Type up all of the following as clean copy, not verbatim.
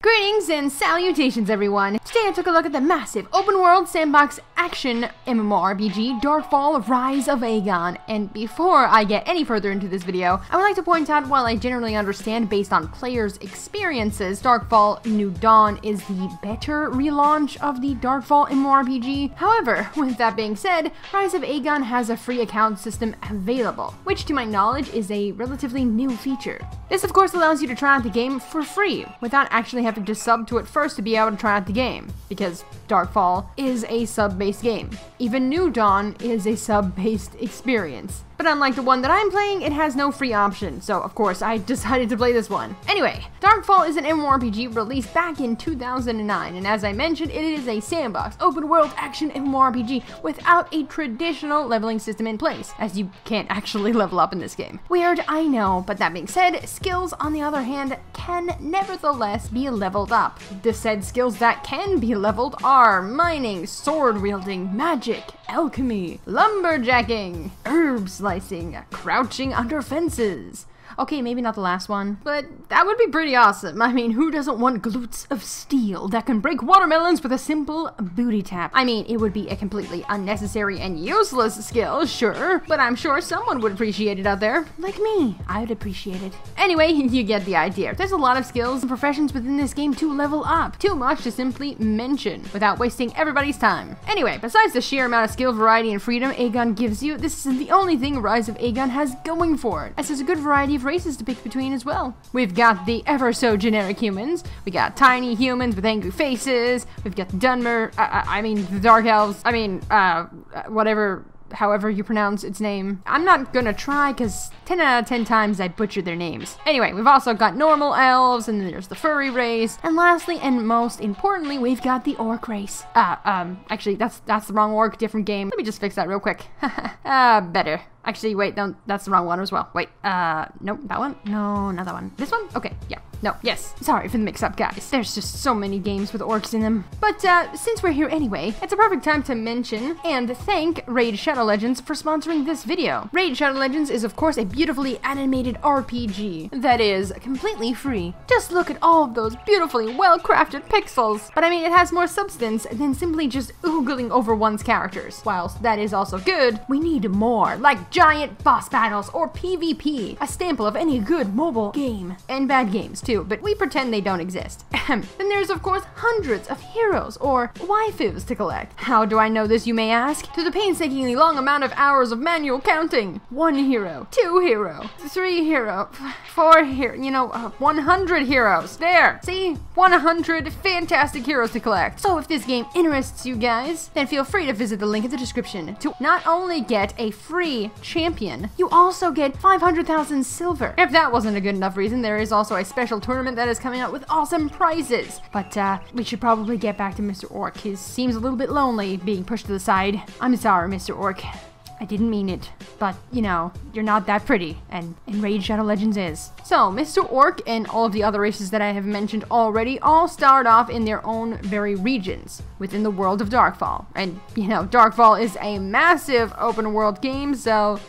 Greetings and salutations, everyone! Today I took a look at the massive open-world sandbox action MMORPG DarkFall Rise of Agon, and before I get any further into this video, I would like to point out while I generally understand based on players' experiences, DarkFall New Dawn is the better relaunch of the DarkFall MMORPG. However, with that being said, Rise of Agon has a free account system available, which to my knowledge is a relatively new feature. This of course allows you to try out the game for free, without actually having to sub to it first to be able to try out the game, because DarkFall is a sub-based game. Even New Dawn is a sub-based experience. But unlike the one that I'm playing, it has no free option, so of course I decided to play this one. Anyway, DarkFall is an MMORPG released back in 2009, and as I mentioned, it is a sandbox, open-world action MMORPG without a traditional leveling system in place, as you can't actually level up in this game. Weird, I know, but that being said, skills, on the other hand, can nevertheless be leveled up. The said skills that can be leveled are mining, sword-wielding, magic, alchemy, lumberjacking, herb slicing, crouching under fences. Okay, maybe not the last one, but that would be pretty awesome. I mean, who doesn't want glutes of steel that can break watermelons with a simple booty tap? I mean, it would be a completely unnecessary and useless skill, sure, but I'm sure someone would appreciate it out there. Like me, I would appreciate it. Anyway, you get the idea. There's a lot of skills and professions within this game to level up. Too much to simply mention, without wasting everybody's time. Anyway, besides the sheer amount of skill, variety, and freedom Agon gives you, this is the only thing Rise of Agon has going for it, as there's a good variety of races to pick between as well. We've got the ever so generic humans, we got tiny humans with angry faces, we've got the Dunmer, the Dark Elves, whatever, however you pronounce its name. I'm not gonna try, because 10 out of 10 times I butcher their names. Anyway, we've also got normal elves, and then there's the furry race, and lastly, and most importantly, we've got the orc race. Actually, that's the wrong orc, different game. Let me just fix that real quick. Better. Actually, wait, no, that's the wrong one as well. Wait, nope, that one? No, not that one. This one? Okay, yeah. No, yes. Sorry for the mix-up, guys. There's just so many games with orcs in them. But, since we're here anyway, it's a perfect time to mention and thank Raid Shadow Legends for sponsoring this video. Raid Shadow Legends is, of course, a beautifully animated RPG that is completely free. Just look at all of those beautifully well-crafted pixels. But I mean, it has more substance than simply just oogling over one's characters. Whilst that is also good, we need more, like giant boss battles or PvP, a staple of any good mobile game, and bad games too, but we pretend they don't exist. Then there's of course hundreds of heroes or waifus to collect. How do I know this, you may ask? Through the painstakingly long amount of hours of manual counting. 1 hero, 2 hero, 3 hero, 4 hero, 100 heroes. There, see? 100 fantastic heroes to collect. So if this game interests you guys, then feel free to visit the link in the description to not only get a free champion, you also get 500,000 silver. If that wasn't a good enough reason, there is also a special tournament that is coming out with awesome prizes. But we should probably get back to Mr. Orc. He seems a little bit lonely being pushed to the side. I'm sorry, Mr. Orc. I didn't mean it, but, you're not that pretty, and Raid Shadow Legends is. So, Mr. Orc and all of the other races that I have mentioned already all start off in their own very regions within the world of DarkFall. And, DarkFall is a massive open world game, so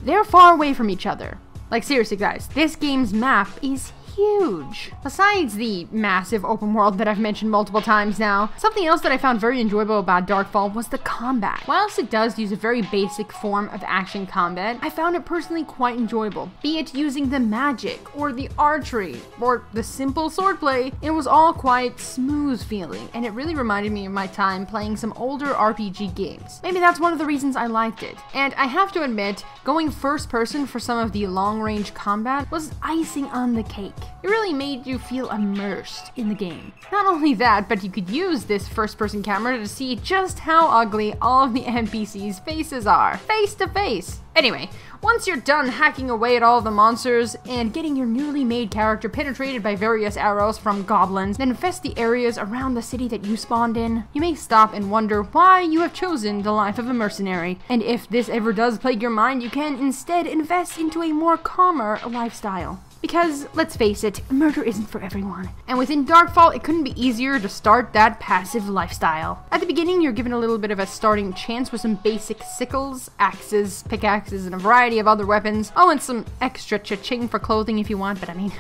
they're far away from each other. Like, seriously, guys, this game's map is huge. Besides the massive open world that I've mentioned multiple times now, something else that I found very enjoyable about DarkFall was the combat. Whilst it does use a very basic form of action combat, I found it personally quite enjoyable. Be it using the magic, or the archery, or the simple swordplay, it was all quite smooth feeling, and it really reminded me of my time playing some older RPG games. Maybe that's one of the reasons I liked it. And I have to admit, going first person for some of the long-range combat was icing on the cake. It really made you feel immersed in the game. Not only that, but you could use this first-person camera to see just how ugly all of the NPCs' faces are, face to face. Anyway, once you're done hacking away at all the monsters and getting your newly made character penetrated by various arrows from goblins that infest the areas around the city that you spawned in, you may stop and wonder why you have chosen the life of a mercenary. And if this ever does plague your mind, you can instead invest into a more calmer lifestyle. Because, let's face it, murder isn't for everyone. And within DarkFall, it couldn't be easier to start that passive lifestyle. At the beginning, you're given a little bit of a starting chance with some basic sickles, axes, pickaxes, and a variety of other weapons. Oh, and some extra cha-ching for clothing if you want, but I mean,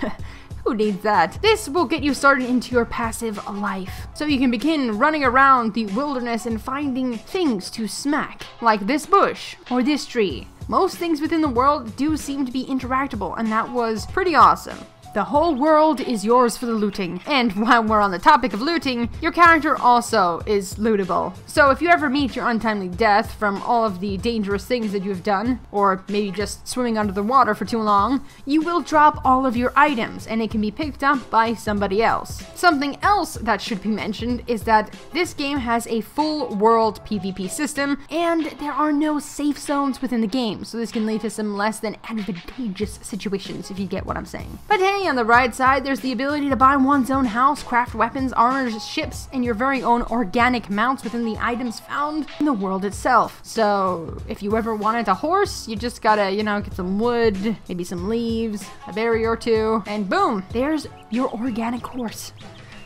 Who needs that? This will get you started into your passive life, so you can begin running around the wilderness and finding things to smack, like this bush or this tree. Most things within the world do seem to be interactable, and that was pretty awesome. The whole world is yours for the looting. And while we're on the topic of looting, your character also is lootable. So if you ever meet your untimely death from all of the dangerous things that you've done, or maybe just swimming under the water for too long, you will drop all of your items and it can be picked up by somebody else. Something else that should be mentioned is that this game has a full world PvP system and there are no safe zones within the game, so this can lead to some less than advantageous situations, if you get what I'm saying. But hey, on the right side, there's the ability to buy one's own house, craft weapons, armors, ships, and your very own organic mounts within the items found in the world itself. So if you ever wanted a horse, you just gotta, you know, get some wood, maybe some leaves, a berry or two, and boom, there's your organic horse.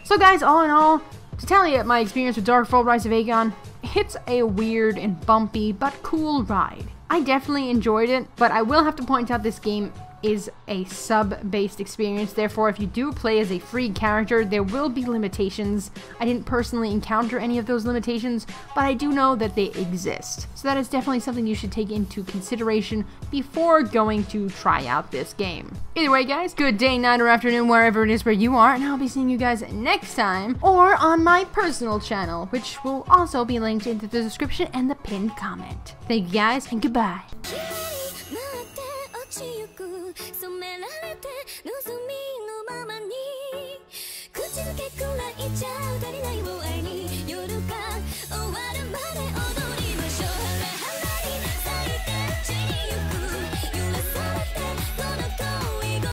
So guys, all in all, to tell you my experience with DarkFall Rise of Agon, it's a weird and bumpy but cool ride. I definitely enjoyed it, but I will have to point out this game is a sub-based experience. Therefore, if you do play as a free character, there will be limitations. I didn't personally encounter any of those limitations, but I do know that they exist. So that is definitely something you should take into consideration before going to try out this game. Either way, guys, good day, night, or afternoon, wherever it is where you are, and I'll be seeing you guys next time, or on my personal channel, which will also be linked in the description and the pinned comment. Thank you guys, and goodbye. 染められて望み